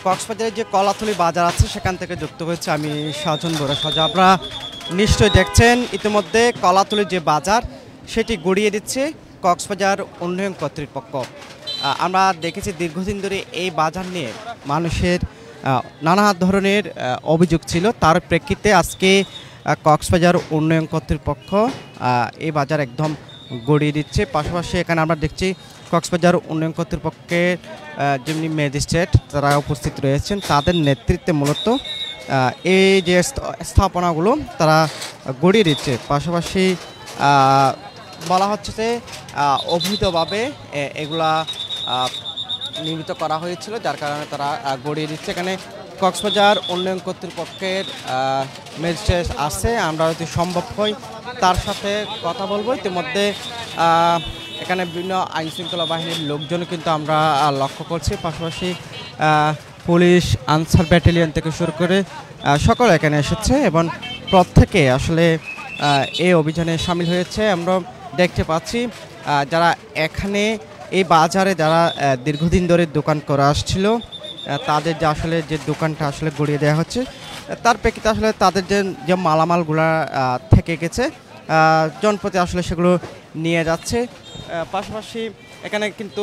কক্সবাজারের যে কলাতলি বাজার আছে সেখান থেকে যুক্ত হয়েছে আমি সাজন বড় সাজা। আপনারা নিশ্চয়ই দেখছেন ইতিমধ্যে কলাতলির যে বাজার সেটি গড়িয়ে দিচ্ছে কক্সবাজার উন্নয়ন কর্তৃপক্ষ। আমরা দেখেছি দীর্ঘদিন ধরে এই বাজার নিয়ে মানুষের নানা ধরনের অভিযোগ ছিল, তার প্রেক্ষিতে আজকে কক্সবাজার উন্নয়ন কর্তৃপক্ষ এই বাজার একদম গড়িয়ে দিচ্ছে। পাশাপাশি এখানে আমরা দেখছি কক্সবাজার উন্নয়ন কর্তৃপক্ষের যেমনি ম্যাজিস্ট্রেট তারা উপস্থিত রয়েছেন, তাদের নেতৃত্বে মূলত এই যে স্থাপনাগুলো তারা গড়িয়ে দিচ্ছে। পাশাপাশি বলা হচ্ছে যে অবৈধভাবে এগুলা নির্মিত করা হয়েছিল, যার কারণে তারা গড়িয়ে দিচ্ছে। এখানে কক্সবাজার উন্নয়ন কর্তৃপক্ষের ম্যাজিস্ট্রেট আছে, আমরা যদি সম্ভব হয় তার সাথে কথা বলবো। ইতিমধ্যে এখানে বিভিন্ন আইনশৃঙ্খলা বাহিনীর লোকজন কিন্তু আমরা লক্ষ্য করছি, পাশাপাশি পুলিশ, আনসার ব্যাটালিয়ন থেকে শুরু করে সকলে এখানে এসেছে এবং প্রত্যেকে আসলে এই অভিযানে সামিল হয়েছে। আমরা দেখতে পাচ্ছি যারা এখানে এই বাজারে যারা দীর্ঘদিন ধরে দোকান করে আসছিল তাদের যে আসলে যে দোকানটা আসলে গড়িয়ে দেওয়া হচ্ছে, তার প্রেক্ষিতে আসলে তাদের যে মালামালগুলা থেকে গেছে জনপথে আসলে সেগুলো নিয়ে যাচ্ছে। পাশাপাশি এখানে কিন্তু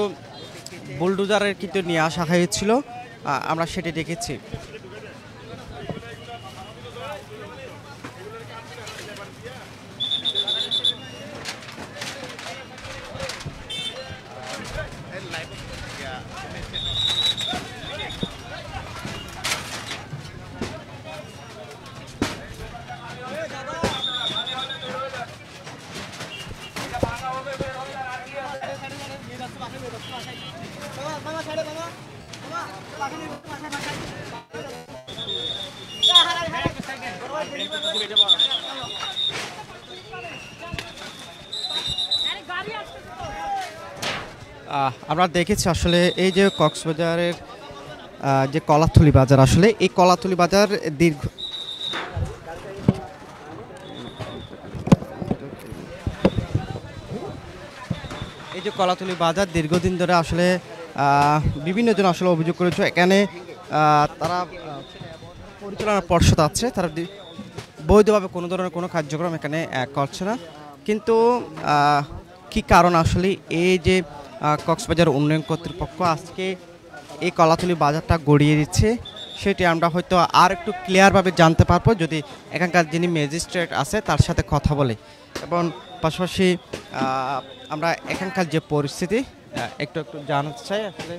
বুলডোজারের কিন্তু নিয়ে আসা হয়েছিল, আমরা সেটি দেখেছি। আমরা দেখেছি আসলে এই যে কক্সবাজারের যে কলাতলি বাজার, আসলে এই কলাতলি বাজার এই যে কলাতলি বাজার দীর্ঘদিন ধরে আসলে বিভিন্ন জন আসলে অভিযোগ করেছে এখানে তারা পরিচালনা পর্ষদ আছে, তারা বৈধভাবে কোনো ধরনের কোনো কার্যক্রম এখানে করছে না। কিন্তু কি কারণ আসলে এই যে কক্সবাজার উন্নয়ন কর্তৃপক্ষ আজকে এই কলাতলি বাজারটা গড়িয়ে দিচ্ছে সেটি আমরা হয়তো আর একটু ক্লিয়ারভাবে জানতে পারবো যদি এখানকার যিনি ম্যাজিস্ট্রেট আছে তার সাথে কথা বলে। এবং পাশাপাশি আমরা এখানকার যে পরিস্থিতি একটু জানাতে চাই। আসলে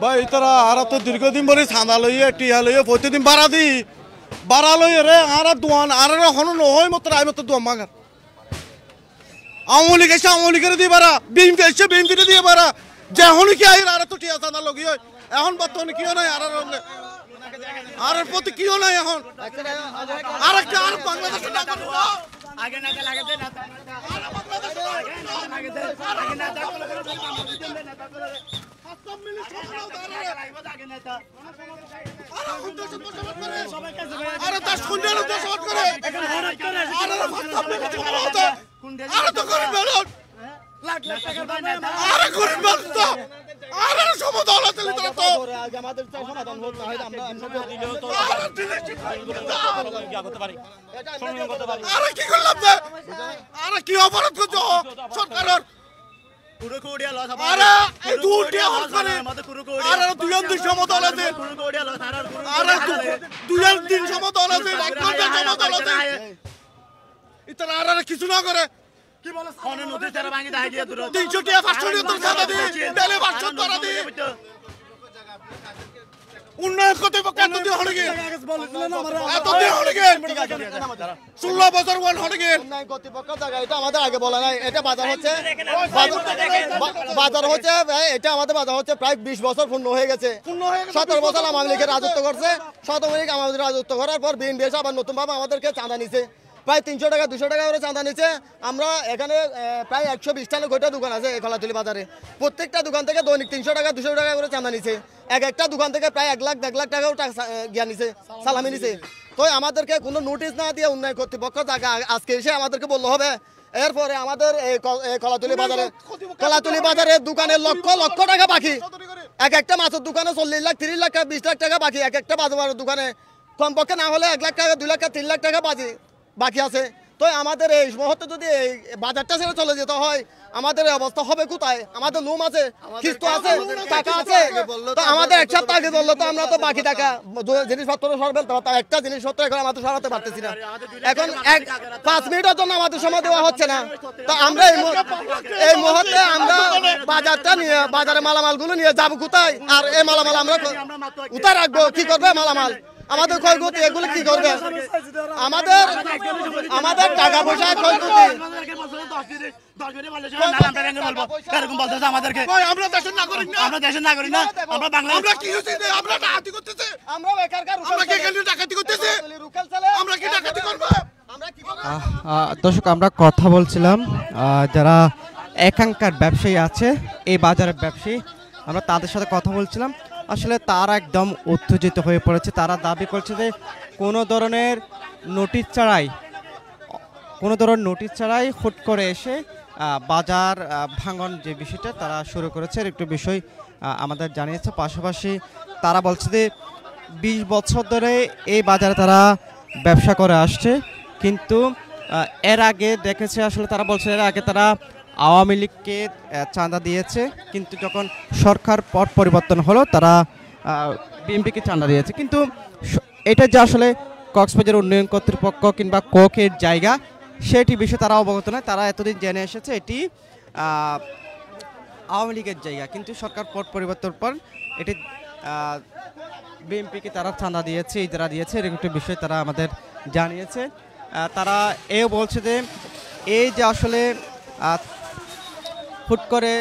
ভাই তারা আর তো দীর্ঘদিন ধরে চাঁদা লইয়ে টিয়া লইয়ে প্রতিদিন বাড়া লইয়ে রে আর দোয়ান আর হন নহয় মতো আই মতো দোয়ান মাগার আওয়ামী লীগ এসে আওয়ামী লীগের দিয়ে বাড়া, বিএনপি এসে বিএনপি দিয়ে বাড়া, যখন কি আই আর তো টিয়া চাঁদা লগি হয় এখন বর্তমানে কিও নাই আর প্রতি কিও নাই এখন আর একটা আর বাংলাদেশের নাগরিক আগে না লাগে দে না আগে দে আগে না সব মিলে আগে নেতা আরে তার সুন্দর দেশত করে আরে সব মিলে চলতে আরে তো করে মেলন লাখ লাখ টাকার আরে করে মেলন আরে সমাধান হতে লিতরা তো আগে আমাদের চাই সমাধান হতে হয় আমরা দিলেও তো আরে দিলে কি করতে পারি আরে কি করলাম যে আরে কি অপরাধ করছো সরকারের কুরুকুড়িয়া লস আরে এই দুটিয়া হল করে আরে দুজন দিন সমতল আছে কুরুকুড়িয়া লস আরে দুজন দিন সমতল আছে একজন সমতল আছে ইতরা আরে কিছু না করে কি বলে ফোনে নদী তেরা ভাঙি দাই দিয়া দূর 300 টাকা 500 টাকা খাতা দি তেলে 500 টাকা দি উন্নয়ন কর্তৃপক্ষ এতদিন হলে গিয়ে এতদিন হলে গিয়ে 16 বছর ওয়ান হলে গিয়ে উন্নয়ন কর্তৃপক্ষ জায়গা এটা আমাদের আগে বলা নাই। এটা বাজার হচ্ছে এটা আমাদের বাজার হচ্ছে প্রায় 20 বছর পূর্ণ হয়ে গেছে। 17 বছর আওয়ামী লীগের রাজত্ব করছে, 17 লীগ আমাদের রাজত্ব করার পর বিএনপি এসে আবার নতুন ভাবে আমাদেরকে চাঁদা নিছে। প্রায় 300 টাকা 200 টাকা করে চাঁদা নিচ্ছে। আমরা এখানে প্রায় 120টার গোটা দোকান আছে এই কলাতলি বাজারে। প্রত্যেকটা দোকান থেকে দৈনিক 300 টাকা 200 টাকা করে চাঁদা নিচ্ছে। একটা দোকান থেকে প্রায় 1 লাখ 1.5 লাখ টাকাও গিয়া নিছে, সালামি নিছে। তো আমাদেরকে কোনো নোটিশ না দিয়ে উন্নয়ন কর্তৃপক্ষ আজকে এসে আমাদেরকে বলতে হবে। এরপরে আমাদের এই কলাতলি বাজারে দোকানে লক্ষ লক্ষ টাকা বাকি। একটা মাছের দোকানে 40 লাখ 30 লাখ 20 লাখ টাকা বাকি। একটা বাজারের দোকানে কমপক্ষে না হলে 1 লাখ টাকা 2 লাখ 3 লাখ টাকা বাকি আছে। তো আমাদের এই মুহূর্তে যদি এই বাজারটা ছেড়ে চলে যেতে হয় আমাদের অবস্থা হবে কোথায়? আমাদের লোম আছে, কিস্ত আছে, টাকা আছে। তো আমাদের এক সপ্তাহ আগে বললো তো আমরা তো বাকি টাকা জিনিসপত্র সরবেন, তার একটা জিনিসপত্র এখন আমাদের সরাতে পারতেছি না। এখন 5 মিনিটের জন্য আমাদের সময় দেওয়া হচ্ছে না। তো আমরা এই মুহূর্তে আমরা বাজারটা নিয়ে বাজারে মালামালগুলো নিয়ে যাবো কোথায়? আর এই মালামাল আমরা কোথায় রাখবো? কি করবে মালামাল? আমাদের ক্ষয়ক্ষতি এগুলো কি করবে? আমাদের টাকা পয়সা ক্ষয়ক্ষতি। দর্শক, আমরা কথা বলছিলাম যারা এখানকার ব্যবসায়ী আছে, এই বাজারের ব্যবসায়ী, আমরা তাদের সাথে কথা বলছিলাম। আসলে তারা একদম উত্তেজিত হয়ে পড়েছে। তারা দাবি করছে যে কোনো ধরনের নোটিশ ছাড়াই হুট করে এসে বাজার ভাঙন যে বিষয়টা তারা শুরু করেছে, একটু বিষয় আমাদের জানিয়েছে। পাশাপাশি তারা বলছে যে 20 বছর ধরে এই বাজারে তারা ব্যবসা করে আসছে, কিন্তু এর আগে দেখেছে, আসলে তারা বলছে এর আগে তারা আওয়ামী লীগকে চাঁদা দিয়েছে, কিন্তু যখন সরকার পট পরিবর্তন হলো তারা বিএনপিকে চাঁদা দিয়েছে। কিন্তু এটা যে আসলে কক্সবাজার উন্নয়ন কর্তৃপক্ষ কিংবা কোকের জায়গা সেটি বিষয়ে তারা অবগত নয়। তারা এতদিন জেনে এসেছে এটি আওয়ামী লীগের জায়গা, কিন্তু সরকার পট পরিবর্তন পর এটি বিএনপিকে তারা চাঁদা দিয়েছে, ইজারা দিয়েছে, এরকম একটা বিষয় তারা আমাদের জানিয়েছে। তারা এও বলছে যে এই যে আসলে হুট করে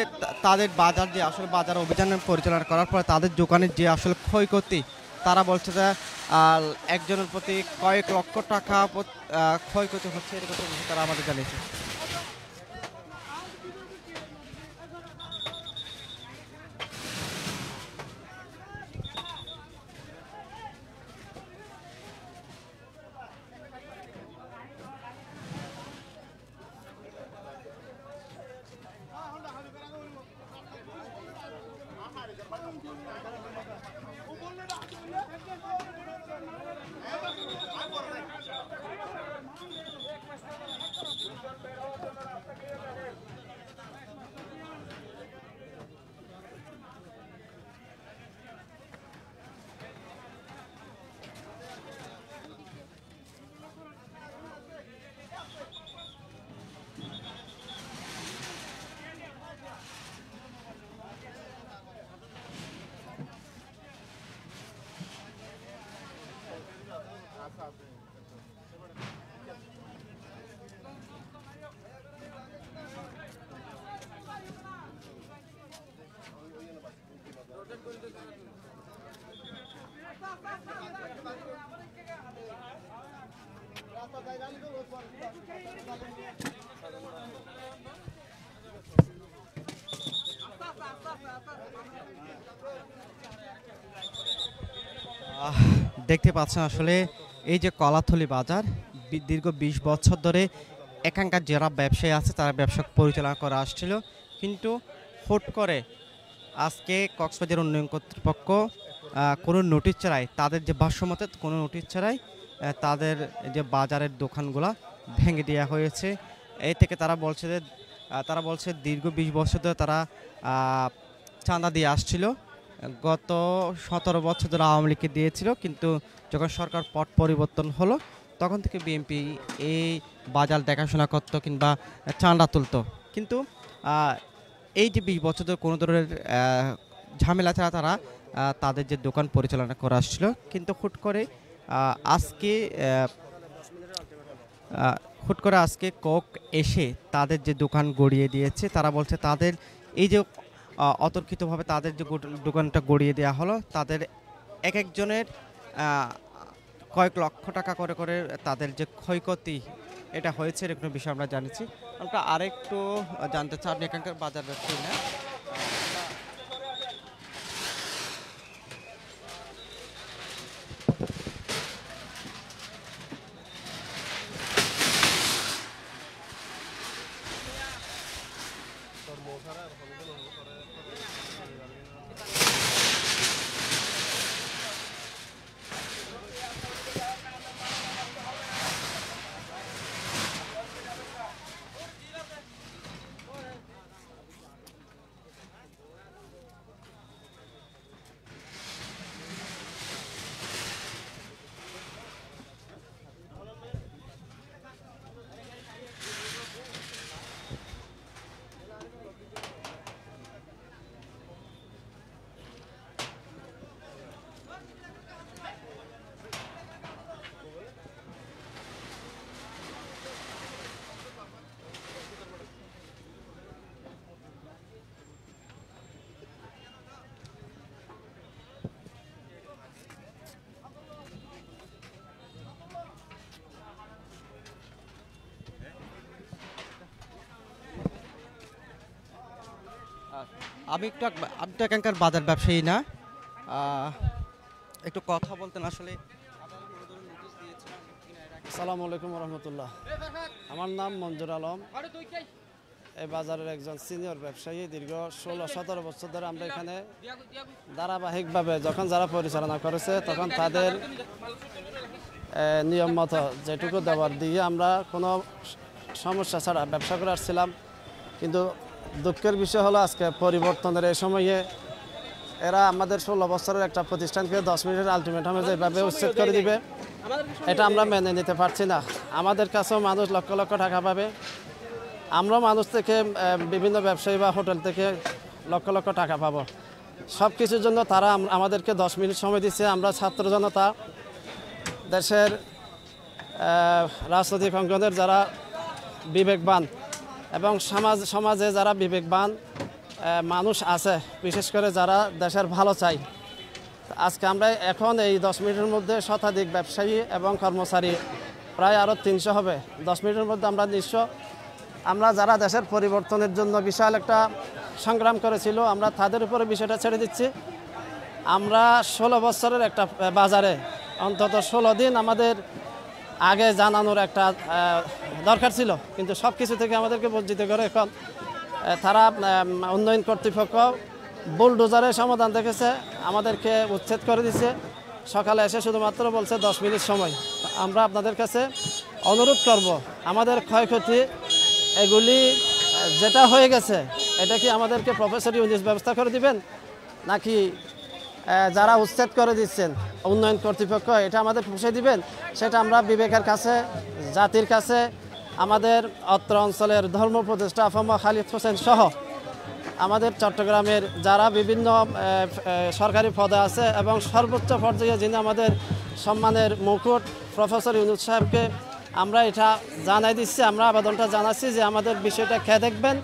তাদের বাজার যে আসলে বাজার অভিযান পরিচালনা করার পরে তাদের দোকানের যে আসলে ক্ষয়ক্ষতি, তারা বলছে যে একজনের প্রতি কয়েক লক্ষ টাকা ক্ষয়ক্ষতি হচ্ছে, এরকম তারা আমাদের জানিয়েছে। দেখতে পাচ্ছেন আসলে এই যে কলাতলি বাজার দীর্ঘ 20 বছর ধরে এখানকার যারা ব্যবসায়ী আছে তারা ব্যবসা পরিচালনা করে আসছিল, কিন্তু হুট করে আজকে কক্সবাজার উন্নয়ন কর্তৃপক্ষ কোনো নোটিশ ছাড়াই, তাদের যে ভাষ্যমতে কোনো নোটিশ ছাড়াই তাদের যে বাজারের দোকানগুলা ভেঙে দেওয়া হয়েছে। এই থেকে তারা বলছে দীর্ঘ 20 বছর ধরে তারা চাঁদা দিয়ে আসছিল। গত 17 বছর ধরে আওয়ামী লীগকে দিয়েছিল, কিন্তু যখন সরকার পট পরিবর্তন হলো তখন থেকে বিএনপি এই বাজার দেখাশোনা করতো কিংবা চাঁদা তুলতো। কিন্তু এই যে 20 বছর ধরে কোনো ধরনের ঝামেলা ছাড়া তারা তাদের যে দোকান পরিচালনা করে আসছিল, কিন্তু হুট করে আজকে কোক এসে তাদের যে দোকান গড়িয়ে দিয়েছে। তারা বলছে তাদের এই যে অতর্কিতভাবে তাদের যে দোকানটা গড়িয়ে দেওয়া হলো, তাদের এক একজনের কয়েক লক্ষ টাকা করে তাদের যে ক্ষয়ক্ষতি এটা হয়েছে এরকম বিষয় আমরা জানিছি। আমরা আরেকটু জানতে চাই, আপনি এখানকার বাজার ব্যবসায়ী না? আমি তো এখানকার বাজার ব্যবসায়ী না, একটু কথা বলতেন আসলে। আসসালামু আলাইকুম রহমতুল্লাহ। আমার নাম মঞ্জুর আলম, এই বাজারের একজন সিনিয়র ব্যবসায়ী। দীর্ঘ 16-17 বছর ধরে আমরা এখানে ধারাবাহিকভাবে যখন যারা পরিচালনা করেছে তখন তাদের নিয়ম মতো যেটুকু দেওয়ার দিয়ে আমরা কোনো সমস্যা ছাড়া ব্যবসা করে আসছিলাম। কিন্তু দুঃখের বিষয় হলো আজকে পরিবর্তনের এই সময়ে এরা আমাদের 16 বছরের একটা প্রতিষ্ঠানকে 10 মিনিটের আলটিমেটামে যেভাবে উচ্ছেদ করে দিবে, এটা আমরা মেনে নিতে পারছি না। আমাদের কাছেও মানুষ লক্ষ লক্ষ টাকা পাবে, আমরাও মানুষ থেকে বিভিন্ন ব্যবসায়ী বা হোটেল থেকে লক্ষ লক্ষ টাকা পাবো। সব কিছুর জন্য তারা আমাদেরকে 10 মিনিট সময় দিচ্ছে। আমরা ছাত্র জনতা, দেশের রাজনৈতিক অঙ্গনের যারা বিবেকবান এবং সমাজে যারা বিবেকবান মানুষ আছে, বিশেষ করে যারা দেশের ভালো চাই, আজকে আমরা এখন এই 10 মিনিটের মধ্যে শতাধিক ব্যবসায়ী এবং কর্মচারী প্রায় আরও 300 হবে। 10 মিনিটের মধ্যে আমরা আমরা যারা দেশের পরিবর্তনের জন্য বিশাল একটা সংগ্রাম করেছিল, আমরা তাদের উপরে বিষয়টা ছেড়ে দিচ্ছি। আমরা 16 বছরের একটা বাজারে অন্তত 16 দিন আমাদের আগে জানানোর একটা দরকার ছিল, কিন্তু সব কিছু থেকে আমাদেরকে বঞ্চিত করে এখন তারা উন্নয়ন কর্তৃপক্ষ বুলডোজারের সমাধান দেখেছে, আমাদেরকে উচ্ছেদ করে দিচ্ছে। সকালে এসে শুধুমাত্র বলছে 10 মিনিট সময়। আমরা আপনাদের কাছে অনুরোধ করব, আমাদের ক্ষয়ক্ষতি এগুলি যেটা হয়ে গেছে এটা কি আমাদেরকে প্রফেসর ইউনিস ব্যবস্থা করে দিবেন, নাকি যারা উচ্ছেদ করে দিচ্ছেন উন্নয়ন কর্তৃপক্ষ এটা আমাদের পুষে দিবেন? সেটা আমরা বিবেকের কাছে, জাতির কাছে, আমাদের অত্র অঞ্চলের ধর্ম উপদেষ্টা আফাম্মা খালিদ হোসেন সহ আমাদের চট্টগ্রামের যারা বিভিন্ন সরকারি পদে আছে এবং সর্বোচ্চ পর্যায়ে যিনি আমাদের সম্মানের মুকুট প্রফেসর ইউনুস সাহেবকে আমরা এটা জানাই দিচ্ছি। আমরা আবেদনটা জানাচ্ছি যে আমাদের বিষয়টা খেয়ে দেখবেন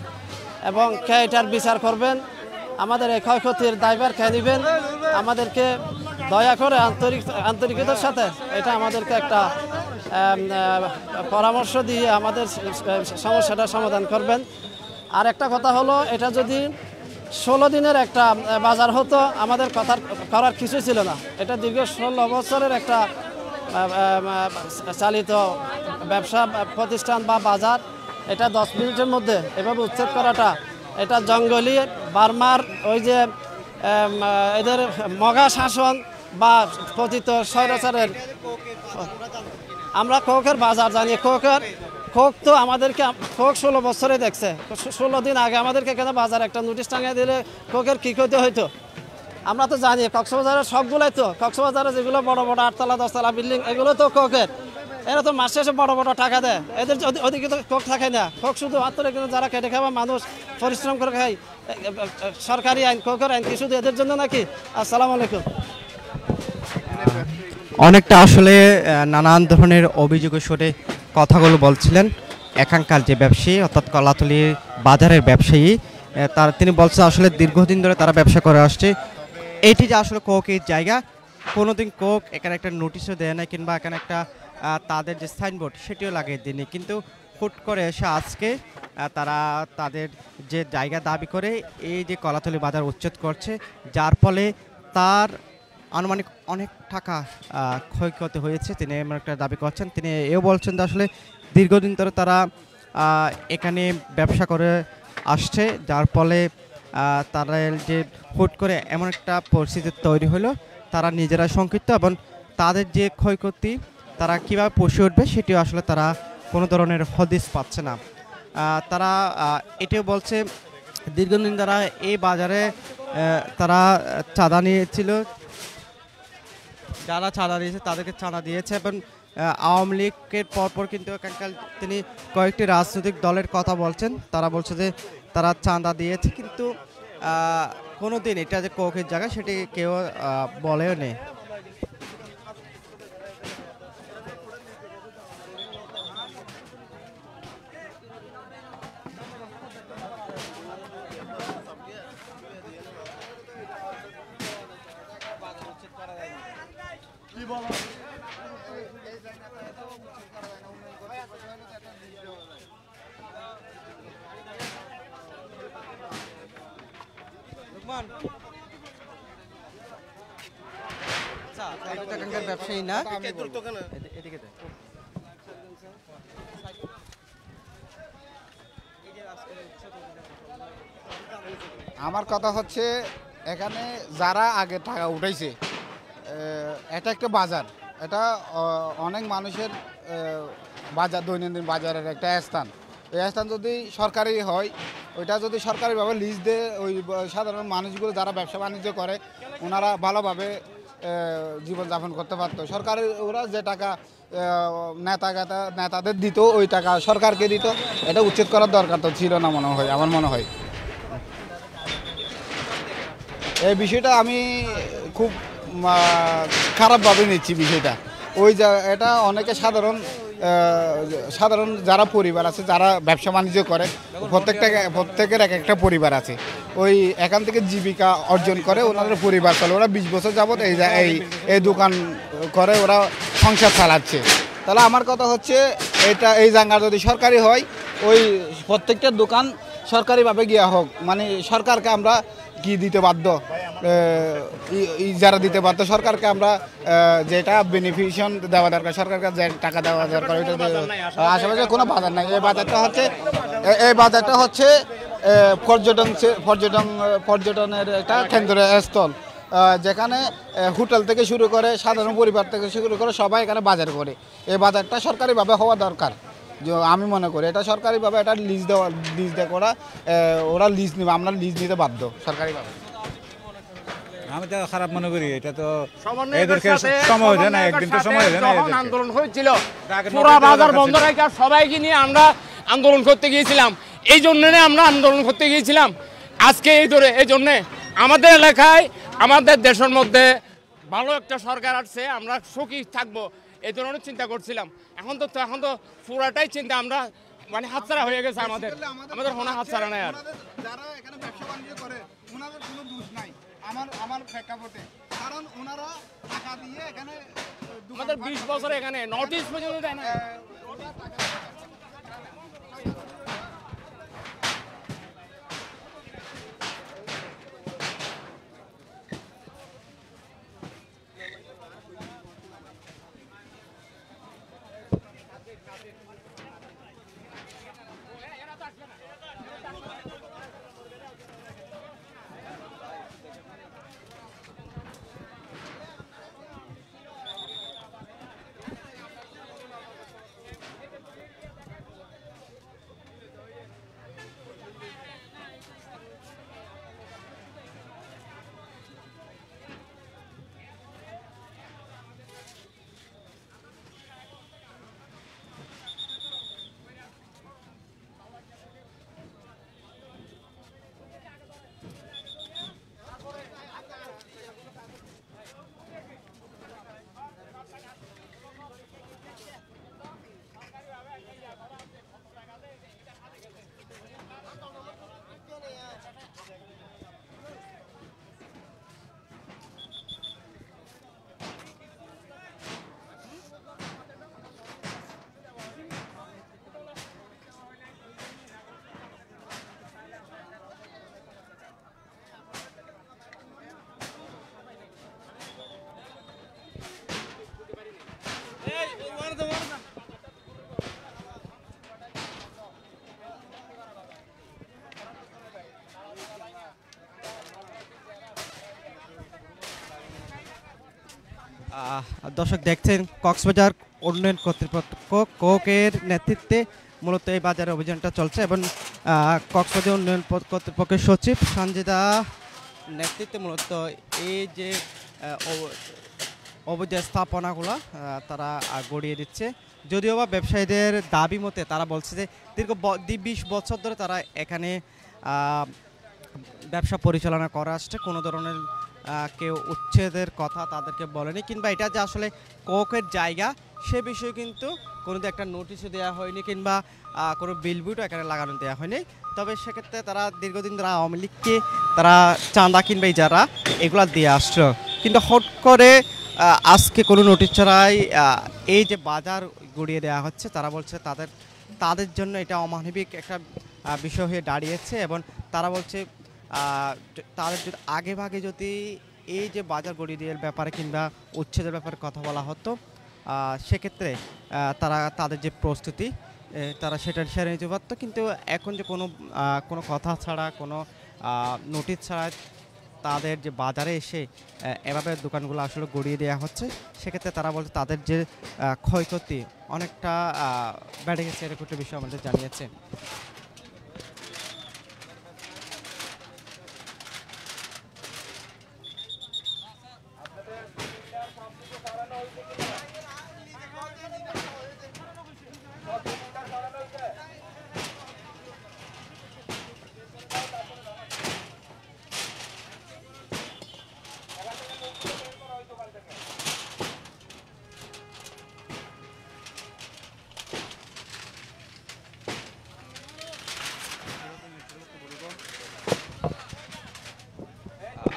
এবং খেয়ে এটার বিচার করবেন। আমাদের এই ক্ষয়ক্ষতির দায়ভার খেয়ে নেবেন। আমাদেরকে দয়া করে আন্তরিকতার সাথে এটা আমাদেরকে একটা পরামর্শ দিয়ে আমাদের সমস্যাটা সমাধান করবেন। আর একটা কথা হলো, এটা যদি 16 দিনের একটা বাজার হতো আমাদের করার কিছু ছিল না। এটা দীর্ঘ 16 বছরের একটা চালিত ব্যবসা প্রতিষ্ঠান বা বাজার, এটা 10 মিনিটের মধ্যে এভাবে উচ্ছেদ করাটা, এটা জঙ্গলি বার্মার ওই যে এদের মগা শাসন বা পতিত স্বৈরাচারের। আমরা কোকের বাজার জানি, কোক তো আমাদেরকে কোক 16 বছরে দেখছে। 16 দিন আগে আমাদেরকে এখানে বাজার একটা নোটিশ টাঙিয়ে দিলে কোকের কী ক্ষতি হইতো আমরা তো জানি। কক্সবাজারের সবগুলোই তো, কক্সবাজারে যেগুলো বড় বড় 8তলা 10তলা বিল্ডিং এগুলো তো কোকের। এরা তো মাস শেষে বড় বড় টাকা দেয়, এদের ওদিকে তো কোক থাকে না। কোক শুধু মাত্র কিন্তু যারা খেটে খাওয়া মানুষ পরিশ্রম করে খায়, সরকারি আইন, কোকের আইন কি শুধু এদের জন্য নাকি? আসসালামু আলাইকুম। অনেকটা আসলে নানান ধরনের অভিযোগের সুরে কথাগুলো বলছিলেন এখানকার যে ব্যবসায়ী, অর্থাৎ কলাতলী বাজারের ব্যবসায়ী। তিনি বলছেন আসলে দীর্ঘদিন ধরে তারা ব্যবসা করে আসছে। এইটি যে আসলে কোকের জায়গা, কোনোদিন কোক এখানে একটা নোটিশও দেয় না, কিংবা এখানে একটা তাদের যে সাইনবোর্ড সেটিও লাগিয়ে দিনি, কিন্তু হুট করে এসে আজকে তারা তাদের যে জায়গা দাবি করে এই যে কলাতলি বাজার উচ্ছেদ করছে, যার ফলে তার আনুমানিক অনেক টাকা ক্ষয়ক্ষতি হয়েছে। তিনি এমন একটা দাবি করছেন। তিনি এও বলছেন যে আসলে দীর্ঘদিন ধরে তারা এখানে ব্যবসা করে আসছে, যার ফলে তারা যে হুট করে এমন একটা পরিস্থিতি তৈরি হলো, তারা নিজেরা শঙ্কিত এবং তাদের যে ক্ষয়ক্ষতি তারা কীভাবে পুষিয়ে উঠবে সেটিও আসলে তারা কোনো ধরনের হদিস পাচ্ছে না। তারা এটিও বলছে দীর্ঘদিন তারা এই বাজারে তারা চাঁদা নিয়েছিল, যারা চাঁদা দিয়েছে তাদেরকে চাঁদা দিয়েছে এবং আওয়ামী লীগের পরপর কিন্তু এখানকার তিনি কয়েকটি রাজনৈতিক দলের কথা বলছেন। তারা বলছে যে তারা চাঁদা দিয়েছে, কিন্তু কোনো দিন এটা যে কোকের জায়গা সেটি কেউ বলেও নেই। ব্যবসায়ী না, এদিকে আমার কথা হচ্ছে এখানে যারা আগে টাকা উঠাইছে, এটা একটা বাজার, এটা অনেক মানুষের বাজার, দৈনন্দিন বাজারের একটা স্থান। এই স্থান যদি সরকারি হয়, ওইটা যদি সরকারিভাবে লিজ দেয়, ওই সাধারণ মানুষগুলো যারা ব্যবসা বাণিজ্য করে ওনারা ভালোভাবে জীবনযাপন করতে পারত। সরকারি ওরা যে টাকা নেতাদের দিত ওই টাকা সরকারকে দিত, এটা উচ্ছেদ করার দরকার তো ছিল না মনে হয়, আমার মনে হয়। এই বিষয়টা আমি খুব খারাপভাবে নিচ্ছি বিষয়টা। ওই এটা অনেকে সাধারণ যারা পরিবার আছে, যারা ব্যবসা বাণিজ্য করে, প্রত্যেকের এক একটা পরিবার আছে, ওই এখান থেকে জীবিকা অর্জন করে ওনাদের পরিবার চলে। ওরা 20 বছর যাবত এই দোকান করে ওরা সংসার চালাচ্ছে। তাহলে আমার কথা হচ্ছে এই জায়গা যদি সরকারি হয়, ওই প্রত্যেকটা দোকান সরকারিভাবে গিয়া হোক, মানে সরকারকে আমরা কি দিতে বাধ্য, যারা দিতে বাধ্য সরকারকে আমরা যেটা বেনিফিশন দেওয়া দরকার, সরকারকে যে টাকা দেওয়া দরকার, ওইটা আশেপাশে কোনো বাজার নাই। এই বাজারটা হচ্ছে পর্যটনের একটা কেন্দ্রস্থল, যেখানে হোটেল থেকে শুরু করে সাধারণ পরিবার থেকে শুরু করে সবাই এখানে বাজার করে। এই বাজারটা সরকারিভাবে হওয়া দরকার, যে আমি মনে করি এটা সরকারিভাবে এটা লিজ দেওয়া ওরা লিজ নেবে, আমরা লিজ নিতে বাধ্য সরকারিভাবে। আমি তো খারাপ মনে করি, এটা তো এদেরকে সময় দেয় না, একদিন তো সময় দেয় না। যখন আন্দোলন হয়েছিল পুরো বাজার বন্ধ রেখে সবাইকে নিয়ে আমরা আন্দোলন করতে গিয়েছিলাম, এই জন্য আমরা আন্দোলন করতে গিয়েছিলাম আজকে এই জন্যে আমাদের এলাকায় আমাদের দেশের মধ্যে ভালো একটা সরকার আসছে, আমরা সুখী থাকবো এই ধরনের চিন্তা করছিলাম। এখন তো পুরাটাই চিন্তা আমরা মানে হাতছাড়া হয়ে গেছে, আমাদের কোনো হাতছাড়া নাই। আর যারা এখানে ব্যবসা বাণিজ্য করে ওনাদের কোনো দোষ নাই আমার প্রেক্ষাপটে, কারণ ওনারা টাকা দিয়ে এখানে আমাদের 20 বছর এখানে নোটিশ পর্যন্ত দেয় না। দর্শক দেখছেন কক্সবাজার উন্নয়ন কর্তৃপক্ষ কোকের নেতৃত্বে মূলত এই বাজারে অভিযানটা চলছে এবং কক্সবাজার উন্নয়ন কর্তৃপক্ষের সচিব সঞ্জিতা নেতৃত্বে মূলত এই যে অবৈধ স্থাপনাগুলো তারা গড়িয়ে দিচ্ছে। যদিও বা ব্যবসায়ীদের দাবি মতে তারা বলছে যে দীর্ঘ 20 বছর ধরে তারা এখানে ব্যবসা পরিচালনা করা আসছে, কোনো ধরনের কেউ উচ্ছেদের কথা তাদেরকে বলেনি, কিংবা এটা যে আসলে কোকের জায়গা সে বিষয়ে কিন্তু কোনো একটা নোটিশও দেওয়া হয়নি, কিংবা কোনো বিলবোর্ডও এখানে লাগানো দেওয়া হয়নি। তবে সেক্ষেত্রে তারা দীর্ঘদিন ধরে আওয়ামী লীগকে তারা চাঁদা কিংবা যারা এগুলা দিয়ে আসলো, কিন্তু হট করে আজকে কোনো নোটিশ ছাড়াই এই যে বাজার গড়িয়ে দেওয়া হচ্ছে, তারা বলছে তাদের জন্য এটা অমানবিক একটা বিষয় হয়ে দাঁড়িয়েছে। এবং তারা বলছে তাদের যদি আগে ভাগে যদি এই যে বাজার গড়িয়ে দেওয়ার ব্যাপারে কিংবা উচ্ছেদের ব্যাপারে কথা বলা হতো, সেক্ষেত্রে তারা তাদের যে প্রস্তুতি তারা সেটা সেরে নিতে পারতো। কিন্তু এখন যে কোনো কথা ছাড়া, কোনো নোটিশ ছাড়া তাদের যে বাজারে এসে এভাবে দোকানগুলো আসলে গড়িয়ে দেওয়া হচ্ছে, সেক্ষেত্রে তারা বলছে তাদের যে ক্ষয়ক্ষতি অনেকটা বেড়ে গেছে, এরকম একটা বিষয় আমাদের জানিয়েছে।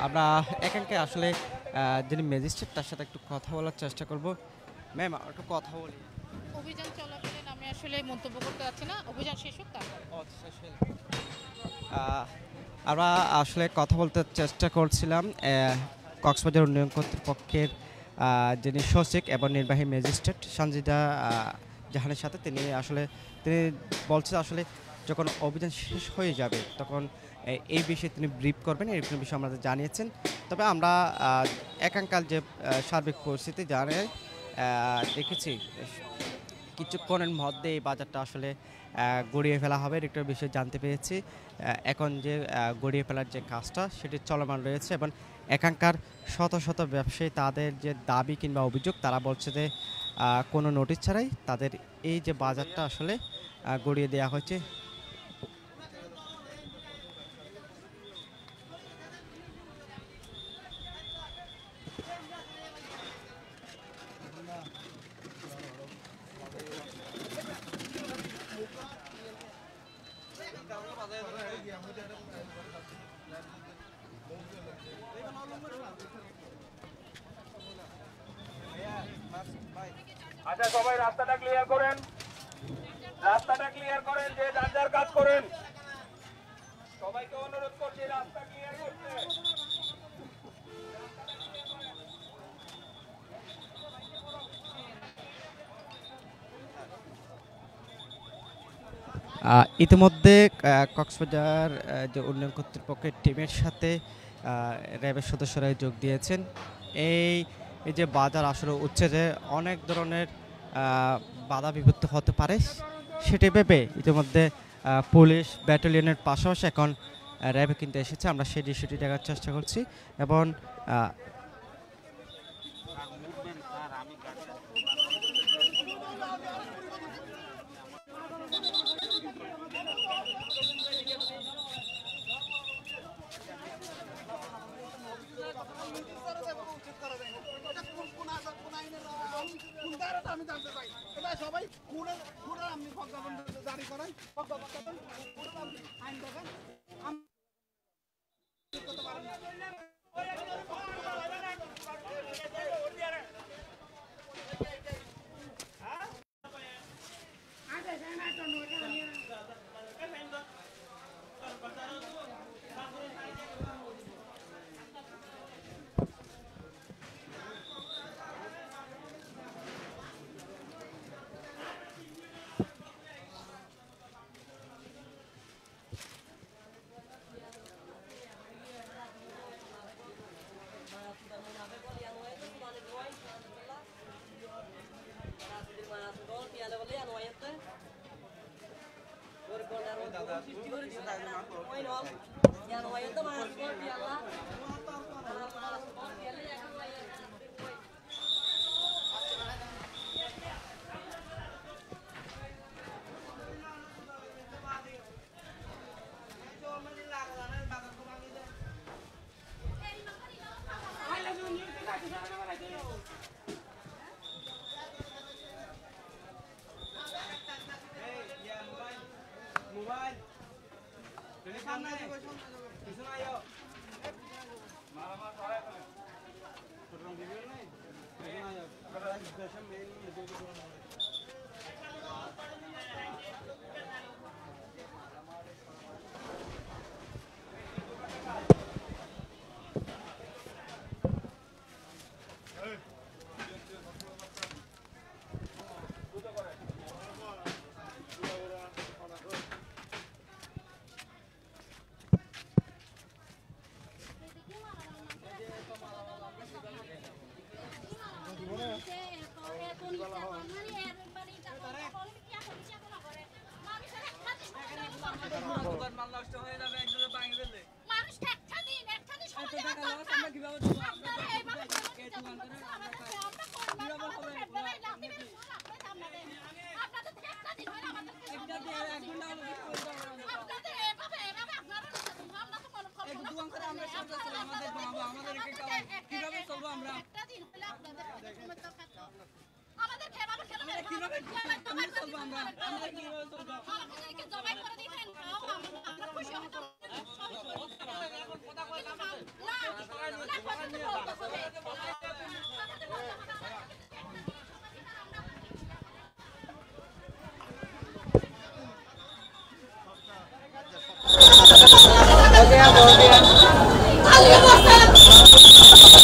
আমরা এখানকে আসলে যিনি ম্যাজিস্ট্রেট তার সাথে একটু কথা বলার চেষ্টা করব। ম্যাম একটু কথা বলি। অভিযান চলাকালীন আমি আসলে মন্তব্য করতে যাচ্ছি না, অভিযান শেষ হোক তারপর। আমরা আসলে কথা বলতে চেষ্টা করছিলাম কক্সবাজার উন্নয়ন কর্তৃপক্ষের যিনি সচিব এবং নির্বাহী ম্যাজিস্ট্রেট সঞ্জিতা জাহানের সাথে। তিনি বলছেন আসলে যখন অভিযান শেষ হয়ে যাবে তখন এই বিষয়ে তিনি ব্রিফ করবেন, এরকম বিষয়ে আমাদের জানিয়েছেন। তবে আমরা এখানকার যে সার্বিক পরিস্থিতি দেখেছি কিছুক্ষণের মধ্যে এই বাজারটা আসলে গড়িয়ে ফেলা হবে, একটা বিষয় জানতে পেরেছি। এখন যে গড়িয়ে ফেলার যে কাজটা সেটি চলমান রয়েছে এবং এখানকার শত শত ব্যবসায়ী তাদের যে দাবি কিংবা অভিযোগ, তারা বলছে যে কোনো নোটিশ ছাড়াই তাদের এই যে বাজারটা আসলে গড়িয়ে দেওয়া হয়েছে। আচ্ছা, সবাই রাস্তাটা ক্লিয়ার করেন, যে যার যার কাজ করেন। সবাইকে অনুরোধ করছি রাস্তা ক্লিয়ার করতে। ইতিমধ্যে কক্সবাজার যে উন্নয়ন কর্তৃপক্ষের টিমের সাথে র্যাবের সদস্যরা যোগ দিয়েছেন। এই যে বাজার আসলে উচ্ছেদে অনেক ধরনের বাধা বিপত্তি হতে পারে সেটি ভেবে ইতিমধ্যে পুলিশ ব্যাটালিয়নের পাশাপাশি এখন র্যাবে কিন্তু এসেছে। আমরা সেই দৃশ্যটি দেখার চেষ্টা করছি এবং আমি জানতে চাই এটা সবাই খুনের আপনি প্রজ্ঞাপন জারি করেন, আইন দেখেন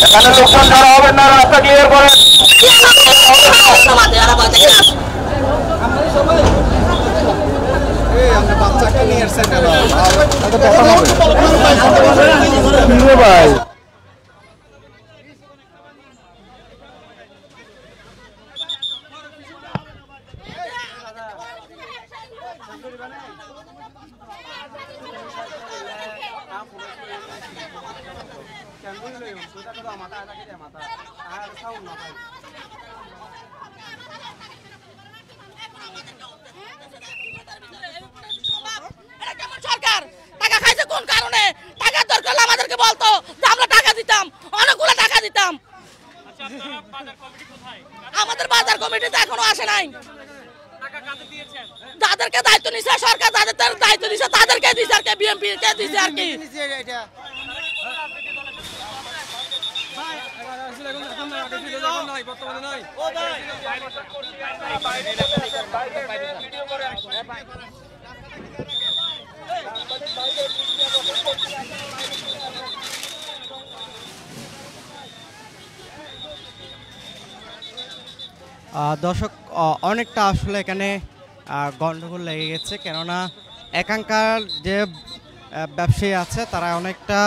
এখানে লোকজন যারা হবেন না রাস্তা ক্লিয়ার করেন। বাচ্চাকে নিয়ে এসছেন ভাই সরকার টাকা খাইছে কোন কারণে? টাকার দরকার হলে আমাদেরকে বলতো যে আমরা টাকা দিতাম, অনেকগুলো টাকা দিতাম। আমাদের বাজার কমিটিতে এখনো আসে নাই। যাদেরকে দায়িত্ব নিছে সরকার, যাদের দায়িত্ব দিছে তাদেরকে দিছে আর কি, বিএমপি কে দিছে আর কি। দর্শক অনেকটা আসলে এখানে গন্ডগোল লেগে গেছে, কেননা এখানকার যে ব্যবসায়ী আছে তারা অনেকটা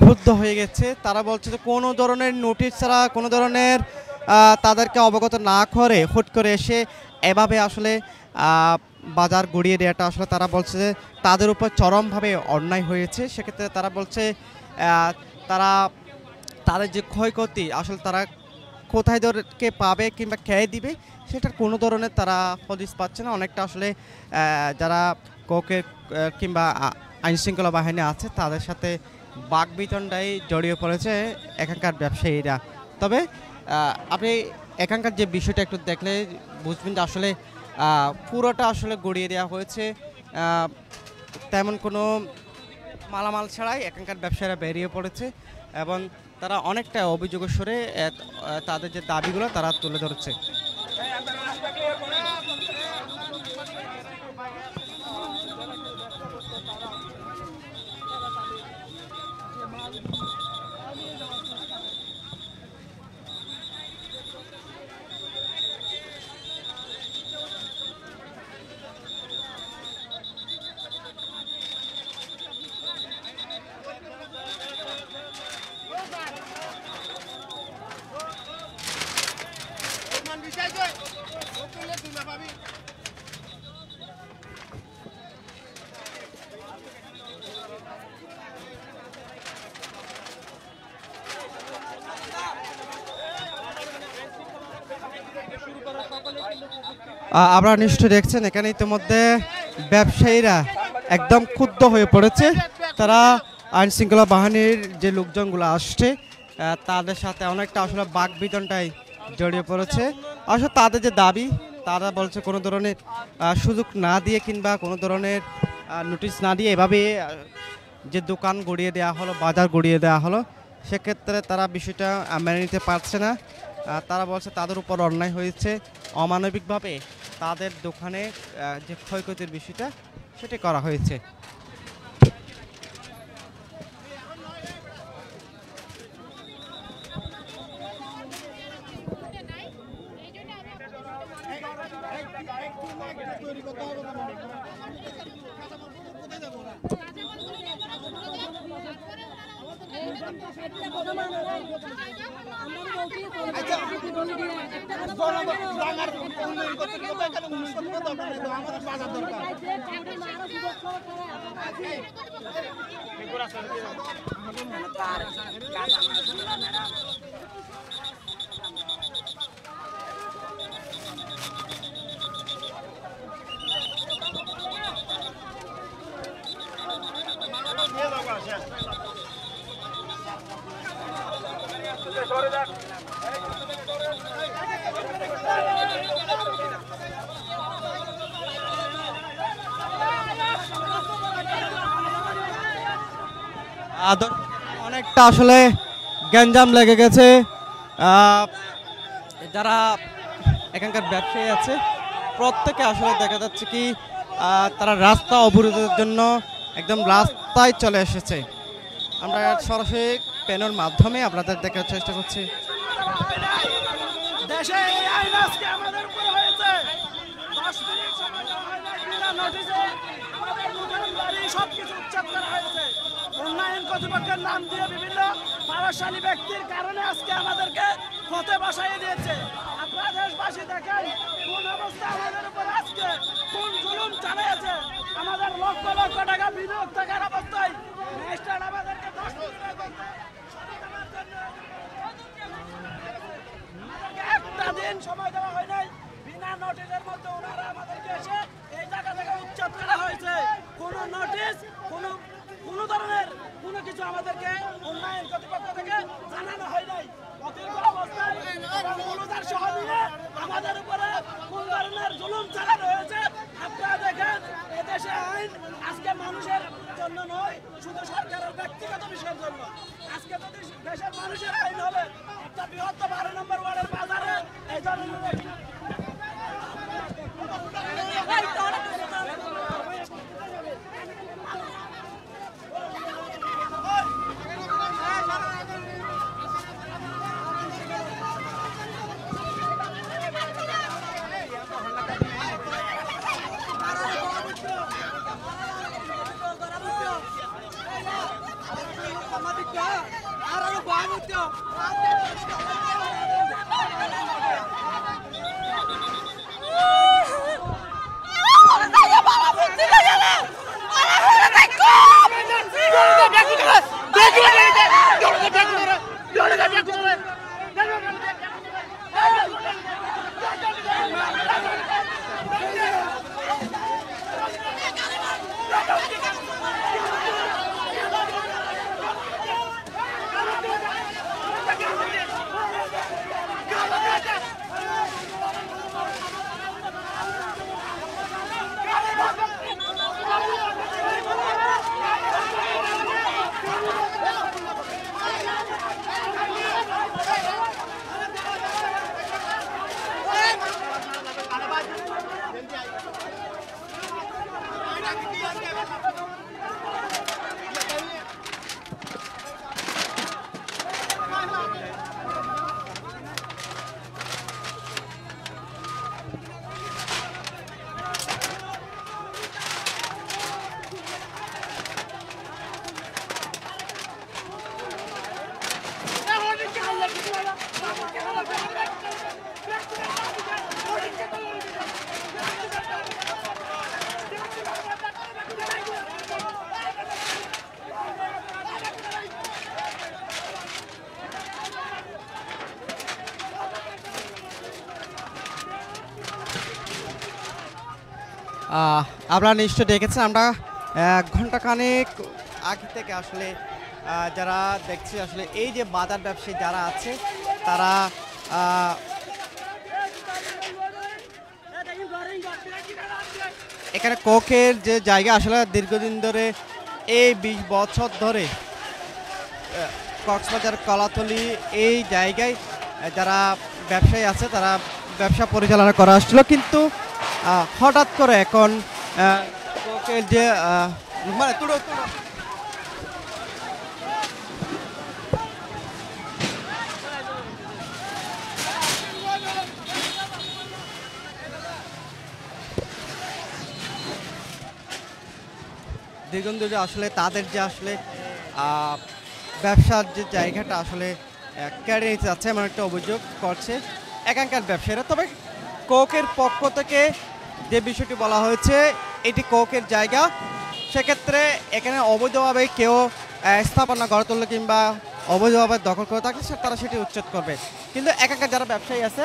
ক্ষুব্ধ হয়ে গেছে। তারা বলছে যে কোনো ধরনের নোটিশ ছাড়া, কোনো ধরনের তাদেরকে অবগত না করে হুট করে এসে এভাবে আসলে বাজার গড়িয়ে দেওয়াটা আসলে তারা বলছে যে তাদের উপর চরমভাবে অন্যায় হয়েছে। সেক্ষেত্রে তারা বলছে তাদের যে ক্ষয়ক্ষতি আসলে তারা কোথায় ধরকে পাবে কিংবা খেয়ে দিবে সেটার কোনো ধরনের তারা হদিস পাচ্ছে না। অনেকটা আসলে যারা কোকের কিংবা আইনশৃঙ্খলা বাহিনী আছে তাদের সাথে বাকবিতণ্ডায় জড়িয়ে পড়েছে এখানকার ব্যবসায়ীরা। তবে আপনি এখানকার যে বিষয়টা একটু দেখলে বুঝবেন যে আসলে পুরোটা আসলে গড়িয়ে দেওয়া হয়েছে, তেমন কোনো মালামাল ছাড়াই এখানকার ব্যবসায়ীরা বেরিয়ে পড়েছে এবং তারা অনেকটা অভিযোগের সুরে তাদের যে দাবিগুলো তারা তুলে ধরছে। Bisa aja. Oke, lihat di map আপনারা নিশ্চয়ই দেখছেন এখানে ইতিমধ্যে ব্যবসায়ীরা একদম ক্ষুব্ধ হয়ে পড়েছে। তারা আইন শৃঙ্খলা বাহিনীর যে লোকজনগুলো আসছে তাদের সাথে অনেকটা আসলে বাকবিতণ্ডায় জড়িয়ে পড়েছে। আসলে তাদের যে দাবি, তারা বলছে কোনো ধরনের সুযোগ না দিয়ে কিংবা কোনো ধরনের নোটিশ না দিয়ে এভাবে যে দোকান গড়িয়ে দেওয়া হলো, বাজার গড়িয়ে দেওয়া হলো, সেক্ষেত্রে তারা বিষয়টা মেনে নিতে পারছে না। তারা বলছে তাদের উপর অন্যায় হয়েছে, অমানবিকভাবে তাদের দোকানে যে ক্ষয়ক্ষতির বিষয়টা সেটা করা হয়েছে। অনেকটা আসলে গ্যাঞ্জাম লেগে গেছে। যারা এখানকার ব্যবসায়ী আছে প্রত্যেকে আসলে দেখা যাচ্ছে কি তারা রাস্তা অবরোধের জন্য একদম রাস্তায় চলে এসেছে। আমরা সরাসরি প্যানের মাধ্যমে আপনাদের দেখার চেষ্টা করছি। দেশে এই আইন আজকে আমাদের উপর হয়েছে। 10 মিনিট সময় দেওয়া হয় না, বিনা নোটিশে আমাদের দোকানদারি সবকিছু উচ্ছেদ করা হয়েছে। উন্নয়ন কর্তৃপক্ষের নাম দিয়ে বিভিন্ন প্রভাবশালী ব্যক্তির কারণে আজকে আমাদেরকে পথে বসাইয়ে দিয়েছে। আপনারা দেশবাসী দেখেন কোন অবস্থা আমাদের উপর আজকে কোন জুলুম চালিয়েছে। আমাদের লক্ষ লক্ষ টাকা বিনিয়োগ থাকার অবস্থায় ম্যাজিস্ট্রেট আমাদেরকে 10 মিনিটের মধ্যে সমাধানের জন্য একটা দিন সময় দেওয়া হয় নাই। বিনা নোটিশের মধ্যে ওনারা আমাদেরকে এসে এই জায়গা থেকে উচ্ছেদ করা হয়েছে। কোনো নোটিশ, কোনো ধরনের কোনো কিছু আমাদেরকে উন্নয়ন কর্তৃপক্ষ থেকে জানানো হয় নাই। অতিরিক্ত অবস্থায় মূলধার সহ নিয়ে আমাদের উপরে কোন ধরনের জুলুম চালানো হয়েছে আপনারা দেখেন। এদেশে আইন আজকে মানুষের জন্য নয়, শুধু সরকারের ব্যক্তিগত বিষয়ের জন্য। আজকে যদি দেশের মানুষের আইন হবে একটা বৃহত্তম 12 নম্বর ওয়ার্ডের বাজারে এই ধরনের আপনারা নিশ্চয় দেখেছেন, আমরা 1 ঘন্টা খানেক আগে থেকে আসলে যারা দেখছি আসলে এই যে বাজার ব্যবসায়ী যারা আছে তারা এখানে কোকের যে জায়গা আসলে দীর্ঘদিন ধরে এই 20 বছর ধরে কক্সবাজার কলাতলি এই জায়গায় যারা ব্যবসায়ী আছে তারা ব্যবসা পরিচালনা করা আসছিল, কিন্তু হঠাৎ করে এখন কোকের যে মানে তুড়ো দীর্ঘদিন ধরে আসলে তাদের যে আসলে ব্যবসার যে জায়গাটা আসলে কেড়ে নিতে যাচ্ছে এমন একটা অভিযোগ করছে এখানকার ব্যবসায়ীরা। তবে কোকের পক্ষ থেকে যে বিষয়টি বলা হয়েছে এটি কোকের জায়গা, সেক্ষেত্রে এখানে অবৈধভাবে কেউ স্থাপনা গড়ে তুললে কিংবা অবৈধভাবে দখল করে থাকলে তারা সেটি উচ্ছেদ করবে। কিন্তু এখানকার যারা ব্যবসায়ী আছে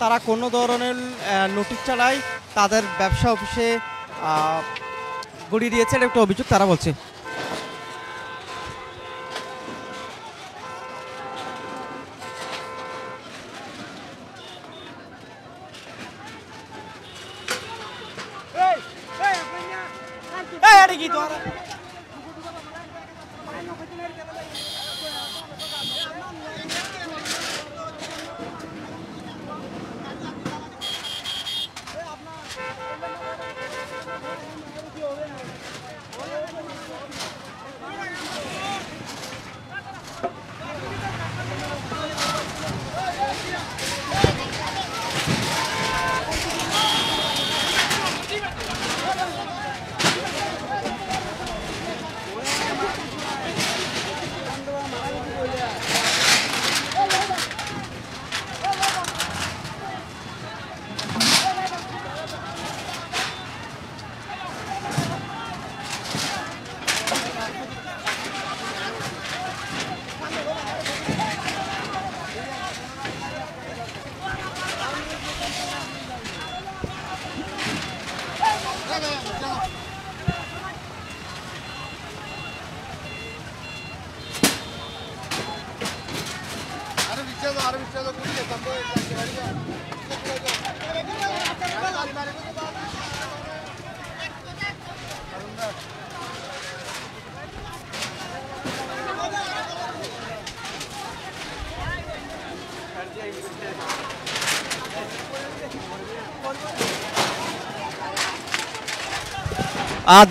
তারা কোনো ধরনের নোটিশ ছাড়াই তাদের ব্যবসা অফিসে গড়িয়ে দিয়েছে, এটা একটা অভিযোগ তারা বলছে।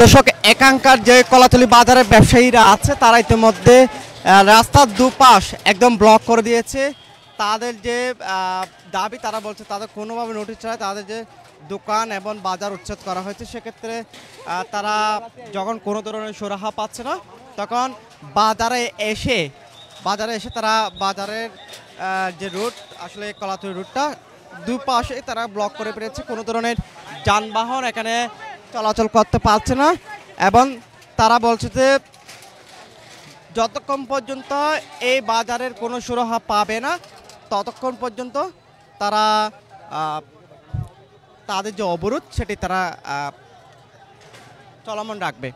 দর্শক, এখানকার যে কলাতলি বাজারের ব্যবসায়ীরা আছে তারা ইতিমধ্যে রাস্তার দুপাশ একদম ব্লক করে দিয়েছে। তাদের যে দাবি তারা বলছে তাদের কোনোভাবে নোটিশ ছাড়া তাদের যে দোকান এবং বাজার উচ্ছেদ করা হয়েছে, সেক্ষেত্রে তারা যখন কোনো ধরনের সুরাহা পাচ্ছে না তখন বাজারে এসে তারা বাজারের যে রুট আসলে কলাতলি রুটটা দুপাশে তারা ব্লক করে পেরেছে, কোনো ধরনের যানবাহন এখানে চলাচল করতে পারছে না। এবং তারা বলছে যে যতক্ষণ পর্যন্ত এই বাজারের কোনো সুরাহা পাবে না ততক্ষণ পর্যন্ত তারা তাদের যে অবরোধ সেটি তারা চলমান রাখবে।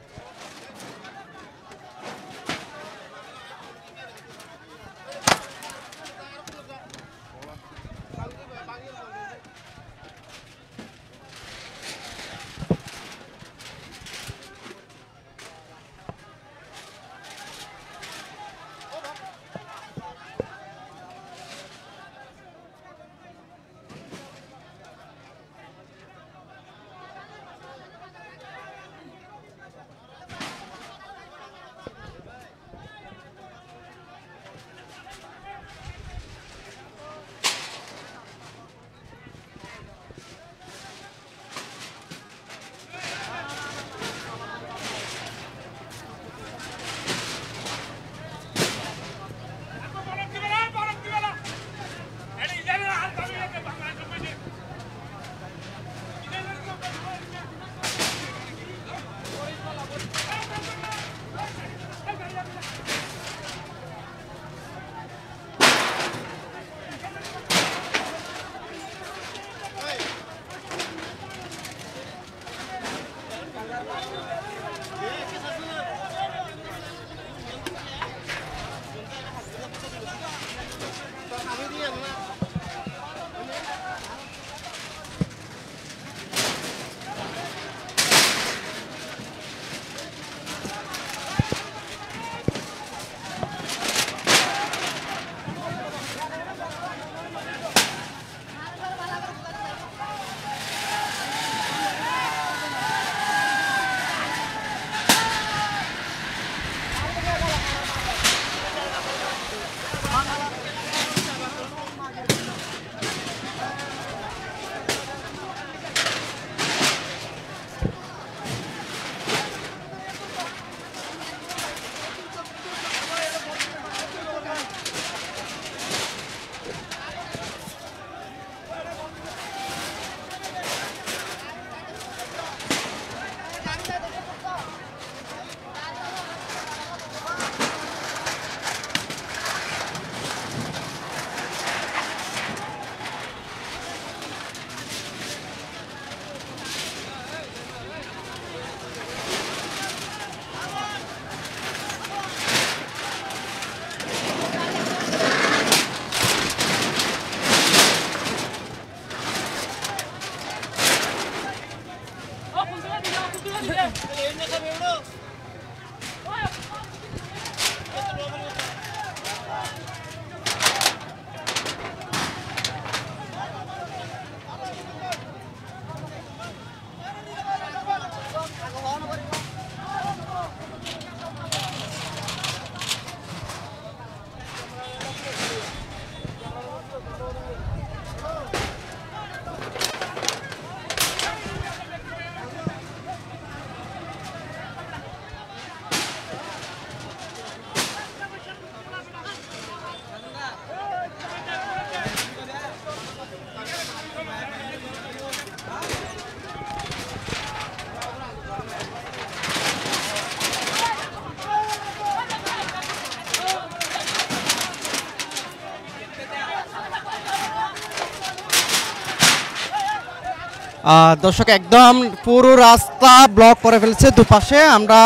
দর্শক একদম পুরো রাস্তা ব্লক করে ফেলছে দুপাশে। আমরা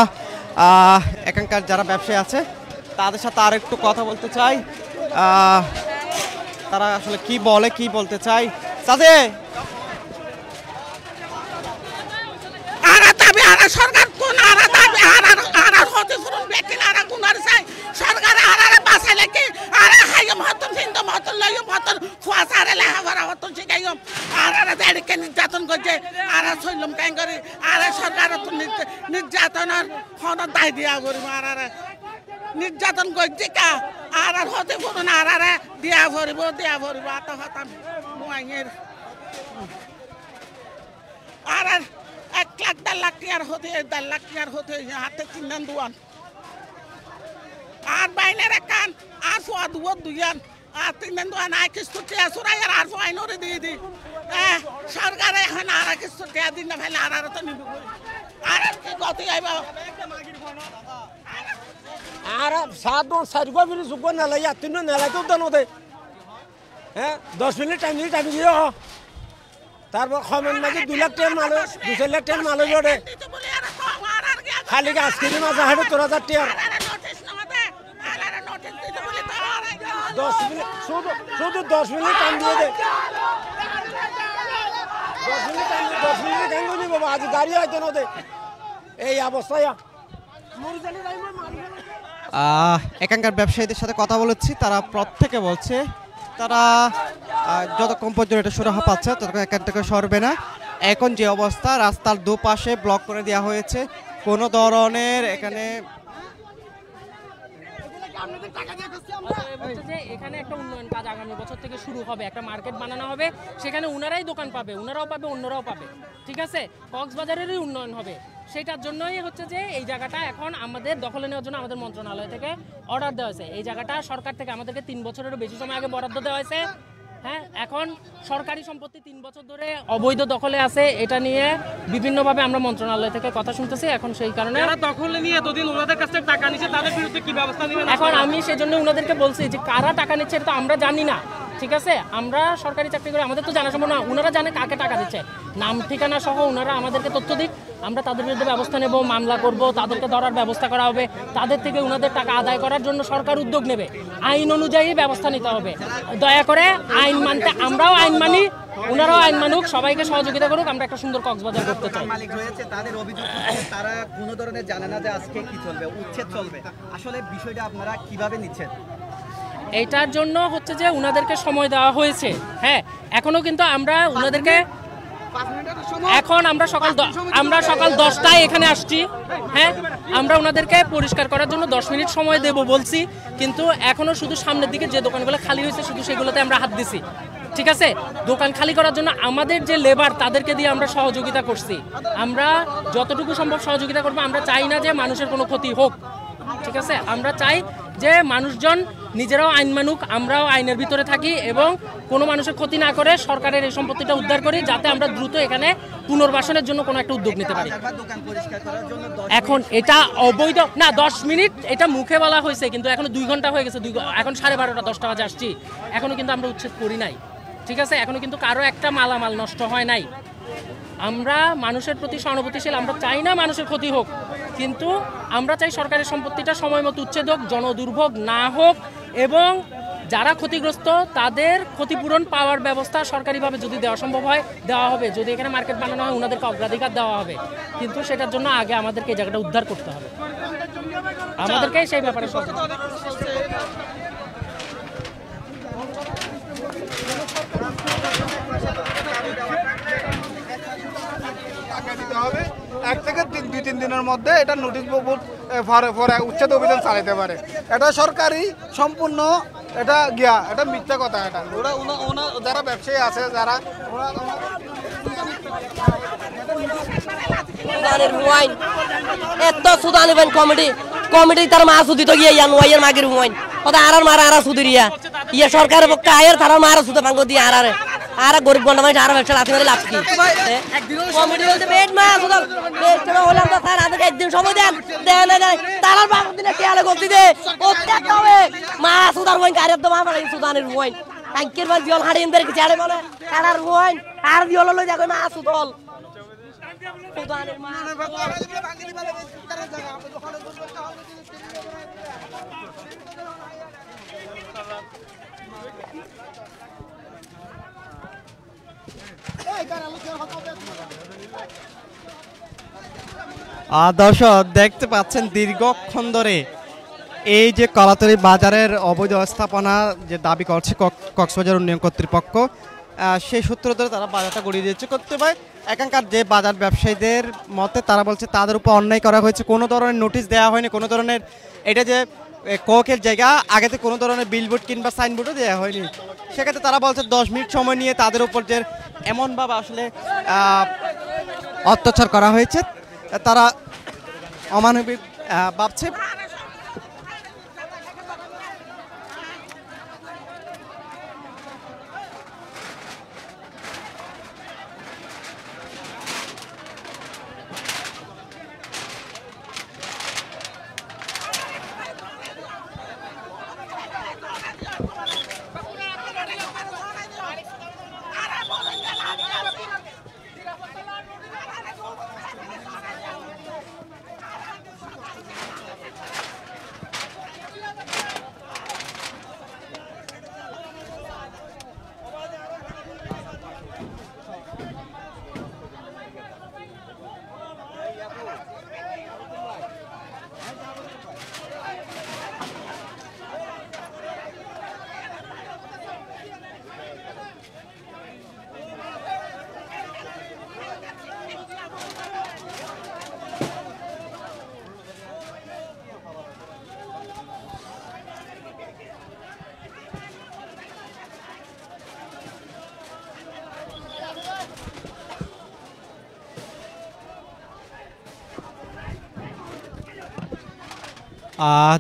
এখানকার যারা ব্যবসায়ী আছে তাদের সাথে আর একটু কথা বলতে চাই, তারা আসলে কি বলে কি বলতে চাই। সাথে সরকার কোন দাবি হতে শুরু বেকিন গুনার চাই সরকার বাসায় লাগে হাইম হতন সিন্ধ হতন লইম হতন ফুয়াসারে লেখাপড়া হতন শিখাইম দেড়কে নির্যাতন করছে শৈলম কাই করে সরকার নির্যাতনের ফোন দায় দিয়া করব নির্যাতন করছে কা হতে করুন দিয়া ভরিব আত হতাম মুয়াইয়ের 1 লাখ 1.5 লাখ টিয়ার হতে 1.5 লাখ টিয়ার হতে হাতে 3 দান দুয়ান আর বাইনের কান আর ফোয়া দুয়ান আর 3 দান দুয়ান আই কিস্তু টিয়া সুরাই আর ফোয়া নরে দিয়ে দি সরকার এখন আর কিস্তু টিয়া দিন না ফেলে আর তো নিব আর কি কত আইবা আর সাত সারিগো বিলি সুগো না লাইয়া তিন না লাই তো দনতে হ্যাঁ 10 মিনিট টাইম দিও তারপর খমেন মাঝে 2 লাখ টাকা মাল 2 লাখ টাকা মাল লড়ে খালি গাছ কিনে মাছ হাড়ে 3000 টাকা 10 মিনিট শুধু 10 মিনিট টাইম দিয়ে দে 10 মিনিট টাইম নি বাবা আজ গাড়ি হইতো না দে এই অবস্থায় এখানকার ব্যবসায়ীদের সাথে কথা বলেছি, তারা প্রত্যেকে বলছে তারা যতক্ষণ পর্যন্ত এটা সুরাহা পাচ্ছে ততক্ষণ এখান থেকে সরবে না। এখন যে অবস্থা রাস্তার দুপাশে ব্লক করে দেওয়া হয়েছে, কোনো ধরনের এখানে এখানে একটা উন্নয়ন কাজ আগামী বছর থেকে শুরু হবে, একটা মার্কেট বানানো হবে, সেখানে উনারাই দোকান পাবে, উনারাও পাবে অন্যরাও পাবে, ঠিক আছে, কক্সবাজারেরই উন্নয়ন হবে। সেটার জন্যই হচ্ছে যে এই জায়গাটা এখন আমাদের দখলে নেওয়ার জন্য আমাদের মন্ত্রণালয় থেকে অর্ডার দেওয়া হয়েছে। এই জায়গাটা সরকার থেকে আমাদেরকে 3 বছরেরও বেশি সময় আগে বরাদ্দ দেওয়া হয়েছে। হ্যাঁ, এখন সরকারি সম্পত্তি 3 বছর ধরে অবৈধ দখলে আছে, এটা নিয়ে বিভিন্নভাবে আমরা মন্ত্রণালয় থেকে কথা শুনতেছি। এখন সেই কারণে দখলে নিয়ে এতদিন ওনাদের কাছ থেকে টাকা নিচ্ছে, তাদের বিরুদ্ধে কি ব্যবস্থা নেবেন? এখন আমি সেজন্য ওনাদেরকে বলছি যে কারা টাকা নিচ্ছে এটা তো আমরা জানি না, ঠিক আছে, আমরা সরকারি চাকরি করে আমাদের তো জানা সম্ভব না, ওনারা জানে কাকে টাকা দিচ্ছে, নাম ঠিকানা সহ ওনারা আমাদেরকে তথ্য দিক, আমরা তাদের বিরুদ্ধে ব্যবস্থা নেব, মামলা করব, তাদেরকে ধরার ব্যবস্থা করা হবে, তাদের থেকে ওনাদের টাকা আদায় করার জন্য সরকার উদ্যোগ নেবে, আইন অনুযায়ী ব্যবস্থা নিতে হবে। দয়া করে আইন মানতে, আমরাও আইন মানি, ওনারাও আইন মানুক, সবাইকে সহযোগিতা করুক, আমরা একটা সুন্দর কক্সবাজার করতে চাই। মালিক রয়েছে তাদের অভিযোগ তারা কোনো ধরনের জানে না যে আজকে কি চলবে, উচ্ছেদ চলবে, আসলে বিষয়টা আপনারা কিভাবে নিচ্ছেন? এইটার জন্য হচ্ছে যে উনাদেরকে সময় দেওয়া হয়েছে। হ্যাঁ, এখনো কিন্তু আমরা উনাদেরকে, এখন আমরা সকাল 10টায় এখানে আসছি। হ্যাঁ, আমরা ওনাদেরকে পরিষ্কার করার জন্য 10 মিনিট সময় দেব বলছি, কিন্তু এখনো শুধু সামনের দিকে যে দোকানগুলো খালি হয়েছে শুধু সেগুলোতে আমরা হাত দিছি, ঠিক আছে। দোকান খালি করার জন্য আমাদের যে লেবার তাদেরকে দিয়ে আমরা সহযোগিতা করছি, আমরা যতটুকু সম্ভব সহযোগিতা করবো। আমরা চাই না যে মানুষের কোনো ক্ষতি হোক, ঠিক আছে, আমরা চাই যে মানুষজন নিজেরাও আইন মানুক, আমরাও আইনের ভিতরে থাকি এবং কোনো মানুষের ক্ষতি না করে সরকারের এই সম্পত্তিটা উদ্ধার করি, যাতে আমরা দ্রুত এখানে পুনর্বাসনের জন্য কোনো একটা উদ্যোগ নিতে পারি। এখন এটা অবৈধ না, 10 মিনিট এটা মুখে বলা হয়েছে, কিন্তু এখন 2 ঘন্টা হয়ে গেছে, এখন 12:30 10টা বাজে আসছি, এখনো কিন্তু আমরা উচ্ছেদ করি নাই, ঠিক আছে, এখনো কিন্তু কারো একটা মালামাল নষ্ট হয় নাই। আমরা মানুষের প্রতি সহানুভূতিশীল, আমরা চাই না মানুষের ক্ষতি হোক, কিন্তু আমরা চাই সরকারের সম্পত্তিটা সময় মতো উচ্ছেদ হোক, জনদুর্ভোগ না হোক, এবং যারা ক্ষতিগ্রস্ত তাদের ক্ষতিপূরণ পাওয়ার ব্যবস্থা সরকারিভাবে যদি দেওয়া সম্ভব হয় দেওয়া হবে, যদি এখানে মার্কেট বানানো হয় ওনাদেরকে অগ্রাধিকার দেওয়া হবে, কিন্তু সেটার জন্য আগে আমাদেরকে এই জায়গাটা উদ্ধার করতে হবে, আমাদেরকে সেই ব্যাপারে হবে। 1 থেকে 2-3 দিনের মধ্যে এটা নোটিশ বোর্ড পরে উচ্ছেদ অভিযান চালাতে পারে। এটা সরকারি সম্পূর্ণ এটা এটা মিথ্যা কথা। এটা ওরা যারা ব্যবসায়ী আছে যারা এত সুদানি বেন কমিটি তার মা সুদি তো গিয়া ইয়ার মাগির হুয়াইন ওটা আর সুদিরিয়া ইয়া সরকারের পক্ষে আয়ের তারা মারা সুদা ভাঙ্গ দিয়ে আর গরিব গন্ডা মানে আর ব্যবসা লাথি মারি লাভ কি কমিটি বলতে পেট মা সুদা পেট হলাম তো স্যার আমাদের একদিন সময় দেন না যায় তারা বাবু দিনে খেয়ালে করতে দে ওটা কবে মা সুদার হইন কারে তো মা মানে সুদানের হইন আঙ্কের বাল জল হাড়ে ইনদের কি চাড়ে বলে কারার হইন আর দিয়ে হলো লই যাকো মাছ উতল দর্শক দেখতে পাচ্ছেন দীর্ঘক্ষণ ধরে এই যে কলাতলী বাজারের অবৈধ স্থাপনা যে দাবি করছে কক্সবাজার উন্নয়ন কর্তৃপক্ষ, সেই সূত্র ধরে তারা বাজারটা গড়িয়ে দিচ্ছে করতে পারে। এখানকার যে বাজার ব্যবসায়ীদের মতে তারা বলছে তাদের উপর অন্যায় করা হয়েছে, কোনো ধরনের নোটিশ দেওয়া হয়নি, কোনো ধরনের এটা যে কোকের জায়গা আগেতে কোনো ধরনের বিলবোর্ড কিংবা সাইনবোর্ডও দেওয়া হয়নি। সেক্ষেত্রে তারা বলছে 10 মিনিট সময় নিয়ে তাদের উপর যে এমনভাবে আসলে অত্যাচার করা হয়েছে তারা অমানবিক ভাবছে।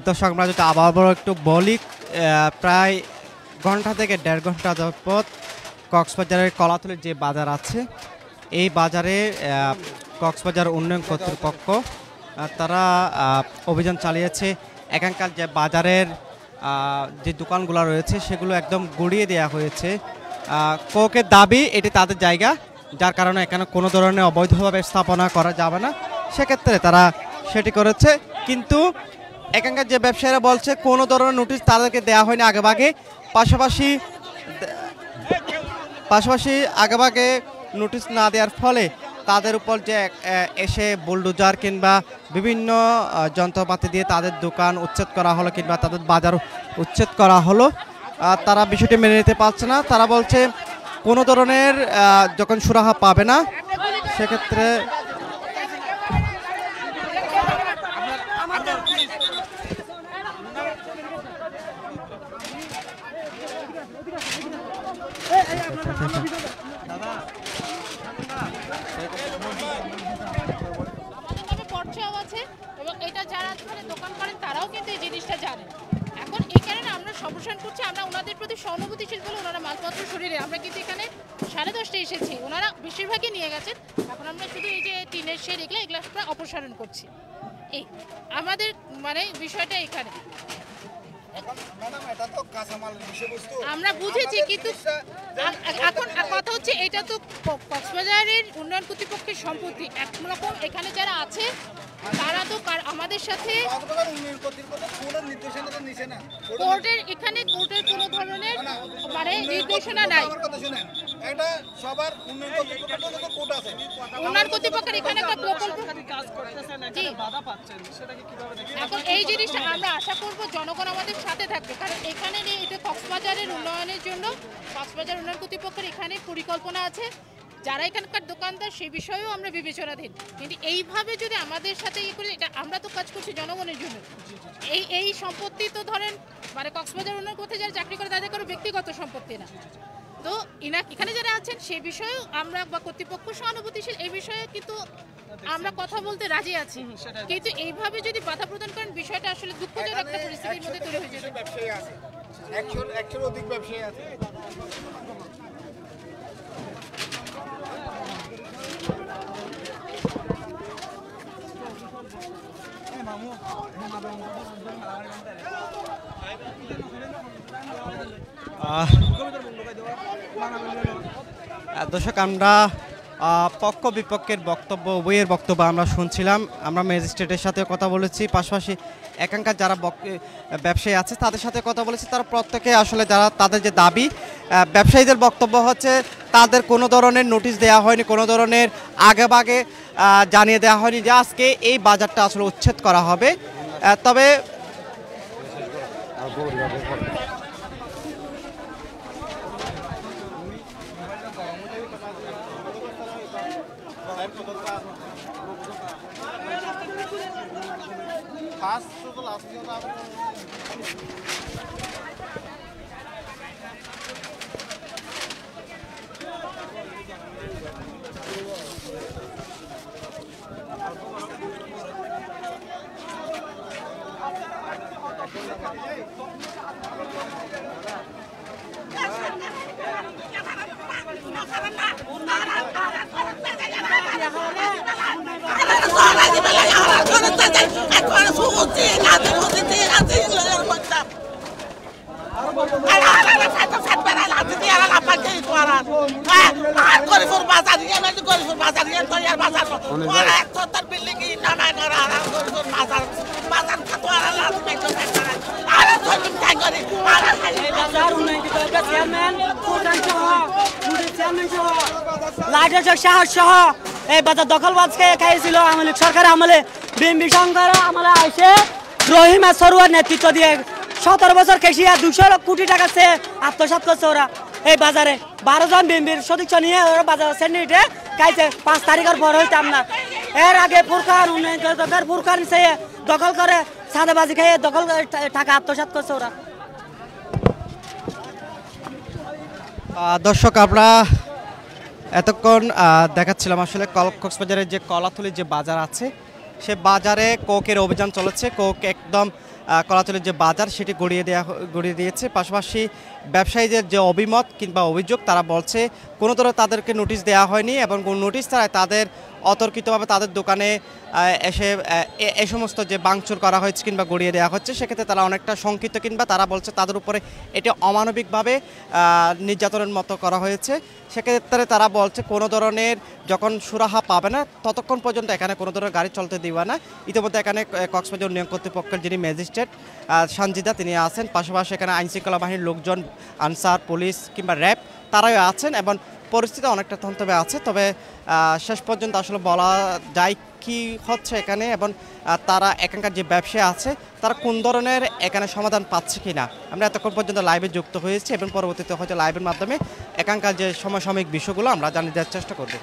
দর্শক আমরা যদি আবার একটু বলি, প্রায় ঘন্টা থেকে 1.5 ঘন্টা যাবত কক্সবাজারের কলাতলীর যে বাজার আছে এই বাজারে কক্সবাজার উন্নয়ন কর্তৃপক্ষ তারা অভিযান চালিয়েছে। এখানকার যে বাজারের যে দোকানগুলো রয়েছে সেগুলো একদম গুড়িয়ে দেওয়া হয়েছে। কোকের দাবি এটি তাদের জায়গা, যার কারণে এখানে কোনো ধরনের অবৈধভাবে স্থাপনা করা যাবে না, সেক্ষেত্রে তারা সেটি করেছে। কিন্তু এখানকার যে ব্যবসায়ীরা বলছে কোনো ধরনের নোটিশ তাদেরকে দেওয়া হয়নি আগেভাগে, পাশাপাশি আগেভাগে নোটিশ না দেওয়ার ফলে তাদের উপর যে এসে বুলডোজার কিংবা বিভিন্ন যন্ত্রপাতি দিয়ে তাদের দোকান উচ্ছেদ করা হলো কিংবা তাদের বাজার উচ্ছেদ করা হলো, তারা বিষয়টি মেনে নিতে পারছে না। তারা বলছে কোনো ধরনের যখন সুরাহা পাবে না সেক্ষেত্রে এবং এটা যারা দোকান করেন তারাও কিন্তু এই জিনিসটা জানেন। এখন এই কারণে আমরা সম্প্রসারণ করছি, আমরা ওনাদের প্রতি সহানুভূতিশীল বলে ওনারা মালপত্র শরীরে আমরা কিন্তু এখানে 10:30 এসেছি, ওনারা বেশিরভাগই নিয়ে গেছেন। এখন আমরা শুধু এই যে টিনের শেড এগুলো অপসারণ করছি। এই আমাদের মানে বিষয়টা এখানে আমরা বুঝেছি, কিন্তু এখন কথা হচ্ছে এটা তো কক্সবাজারের উন্নয়ন কর্তৃপক্ষের সম্পত্তি। একরকম এখানে যারা আছে তারা তো আমাদের সাথে কোর্টের এখানে কোর্টের কোনো ধরনের মানে নির্দেশনা নাই। উন্নয়ন কর্তৃপক্ষের এখানে একটা প্রকল্প এখন এই জিনিসটা আমরা আশা করব জনগণ আমাদের সাথে থাকবে, কারণ এখানে নেই এটা কক্সবাজারের উন্নয়নের জন্য কক্সবাজার উন্নয়ন কর্তৃপক্ষের এখানে পরিকল্পনা আছে। যারা এখানকার দোকানদার সে বিষয়েও আমরা বিবেচনাধীন, কিন্তু এইভাবে যদি আমাদের সাথে করি, এটা আমরা তো কাজ করছি জনগণের জন্য। এই সম্পত্তি তো ধরেন মানে কক্সবাজার উন্নয়ন করতে যারা চাকরি করে তাদের কোনো ব্যক্তিগত সম্পত্তি না। তো এখানে যারা আছেন সে বিষয়েও আমরা বা কর্তৃপক্ষ সহানুভূতিশীল, এই বিষয়ে কিন্তু আমরা কথা বলতে রাজি আছি। কিন্তু এইভাবে যদি বাধা প্রদান করেন বিষয়টা আসলে দুঃখজনক একটা পরিস্থিতির মধ্যে তৈরি হয়ে যাবে। অধিক ব্যবসায়ী আছে। দর্শক আমরা পক্ষ বিপক্ষের বক্তব্য উভয়ের বক্তব্য আমরা শুনছিলাম। আমরা ম্যাজিস্ট্রেটের সাথে কথা বলেছি, পাশাপাশি এখানকার যারা ব্যবসায়ী আছে তাদের সাথে কথা বলেছি। তারা প্রত্যেকে আসলে যারা তাদের যে দাবি, ব্যবসায়ীদের বক্তব্য হচ্ছে তাদের কোনো ধরনের নোটিশ দেওয়া হয়নি, কোনো ধরনের আগেভাগে জানিয়ে দেওয়া হয়নি যে আজকে এই বাজারটা আসলে উচ্ছেদ করা হবে। তবে সাহস সহ এই বাজার দখলবাজ খাইছিল আওয়ামী লীগ সরকার আমলে, বিএনপি সরকার আমলে আইসে রহিমা সরোয়ার নেতৃত্ব দিয়ে 17 বছর কেশিয়া 200 কোটি টাকা সে আত্মসাৎ করছে ওরা। এই বাজারে 12 জন বিএনপির সদস্য নিয়ে ওরা বাজার সেন্ডিটে খাইছে। 5 তারিখের পর হইতাম না, এর আগে ফুরকান ফুরকান সে দখল করে সাদাবাজি খেয়ে দখল টাকা আত্মসাৎ করছে ওরা। দর্শক আমরা এতক্ষণ দেখাচ্ছিলাম আসলে কক্সবাজারের যে কলাতলির যে বাজার আছে সে বাজারে কোকের অভিযান চলেছে। কোক একদম কলাতলির যে বাজার সেটি গড়িয়ে দিয়েছে। পাশাপাশি ব্যবসায়ীদের যে অভিমত কিংবা অভিযোগ, তারা বলছে কোনো ধরনের তাদেরকে নোটিশ দেওয়া হয়নি এবং নোটিশ ছাড়াই তাদের অতর্কিতভাবে তাদের দোকানে এসে এই সমস্ত যে ভাঙচুর করা হয়েছে কিংবা গড়িয়ে দেওয়া হচ্ছে, সেক্ষেত্রে তারা অনেকটা শঙ্কিত কিংবা তারা বলছে তাদের উপরে এটি অমানবিকভাবে নির্যাতনের মতো করা হয়েছে। সেক্ষেত্রে তারা বলছে কোনো ধরনের যখন সুরাহা পাবে না ততক্ষণ পর্যন্ত এখানে কোনো ধরনের গাড়ি চলতে দিবে না। ইতিমধ্যে এখানে কক্সবাজার উন্নয়ন কর্তৃপক্ষের যিনি ম্যাজিস্ট্রেট সঞ্জিদা তিনি আছেন, পাশাপাশি এখানে আইনশৃঙ্খলা বাহিনীর লোকজন, আনসার, পুলিশ কিংবা র্যাব তারাও আছেন এবং পরিস্থিতি অনেকটা থমথমে আছে। তবে শেষ পর্যন্ত আসলে বলা যায় কি হচ্ছে এখানে এবং তারা এখানকার যে ব্যবসায়ী আছে তারা কোন ধরনের এখানে সমাধান পাচ্ছে কিনা। আমরা এতক্ষণ পর্যন্ত লাইভে যুক্ত হয়েছি এবং পরবর্তীতে হয়তো লাইভের মাধ্যমে এখানকার যে সমসাময়িক বিষয়গুলো আমরা জানিয়ে দেওয়ার চেষ্টা করব।